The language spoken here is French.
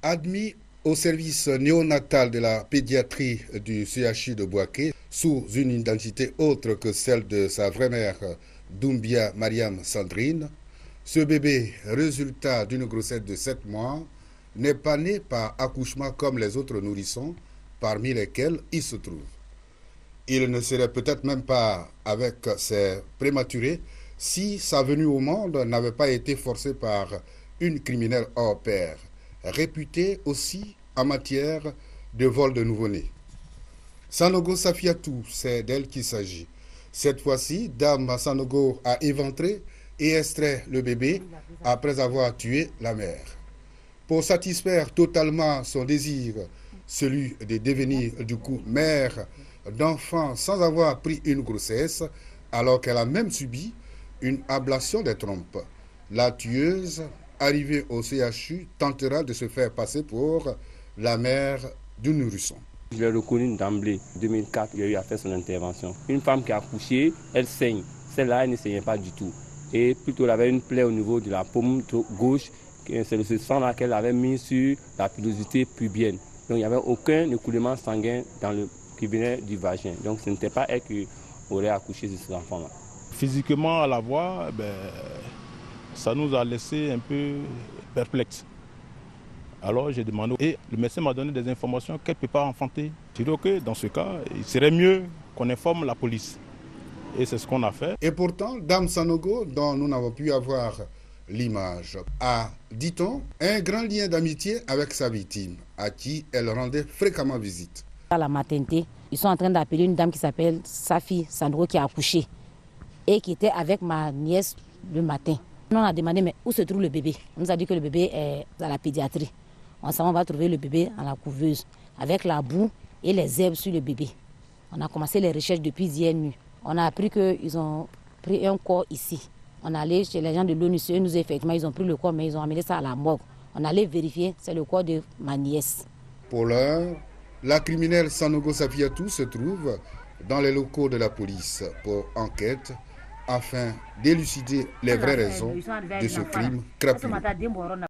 Admis au service néonatal de la pédiatrie du CHU de Bouaké, sous une identité autre que celle de sa vraie mère, Doumbia Mariam Sandrine, ce bébé, résultat d'une grossesse de 7 mois, n'est pas né par accouchement comme les autres nourrissons, parmi lesquels il se trouve. Il ne serait peut-être même pas avec ses prématurés si sa venue au monde n'avait pas été forcée par une criminelle hors pair, réputée aussi en matière de vol de nouveau-nés. Sanogo Safiatou, c'est d'elle qu'il s'agit. Cette fois-ci, Dame Sanogo a éventré et extrait le bébé après avoir tué la mère. Pour satisfaire totalement son désir, celui de devenir du coup mère d'enfants sans avoir pris une grossesse, alors qu'elle a même subi une ablation des trompes. La tueuse, arrivée au CHU, tentera de se faire passer pour la mère du nourrisson. Je l'ai reconnue d'emblée. En 2004, il y a eu à faire son intervention. Une femme qui a accouché, elle saigne. Celle-là, elle ne saignait pas du tout. Et plutôt, elle avait une plaie au niveau de la paume gauche. C'est ce sang-là qu'elle avait mis sur la pilosité pubienne. Donc, il n'y avait aucun écoulement sanguin qui venait du vagin. Donc, ce n'était pas elle qui aurait accouché de cet enfant-là. Physiquement, à la voir, ça nous a laissé un peu perplexes. Alors j'ai demandé, et le médecin m'a donné des informations qu'elle ne peut pas enfanter. J'ai dit ok, dans ce cas, il serait mieux qu'on informe la police. Et c'est ce qu'on a fait. Et pourtant, Dame Sanogo, dont nous n'avons pu avoir l'image, a, dit-on, un grand lien d'amitié avec sa victime, à qui elle rendait fréquemment visite. À la maternité, ils sont en train d'appeler une dame qui s'appelle Safi Sandro qui a accouché et qui était avec ma nièce le matin. On a demandé mais où se trouve le bébé. On nous a dit que le bébé est à la pédiatrie. On va trouver le bébé à la couveuse avec la boue et les herbes sur le bébé. On a commencé les recherches depuis hier nuit. On a appris qu'ils ont pris un corps ici. On est allé chez les gens de l'ONU, effectivement, ils ont pris le corps, mais ils ont amené ça à la morgue. On allait vérifier, c'est le corps de ma nièce. Pour l'heure, la criminelle Sanogo Safiatou se trouve dans les locaux de la police pour enquête afin d'élucider les vraies raisons de ce crime crapuleux.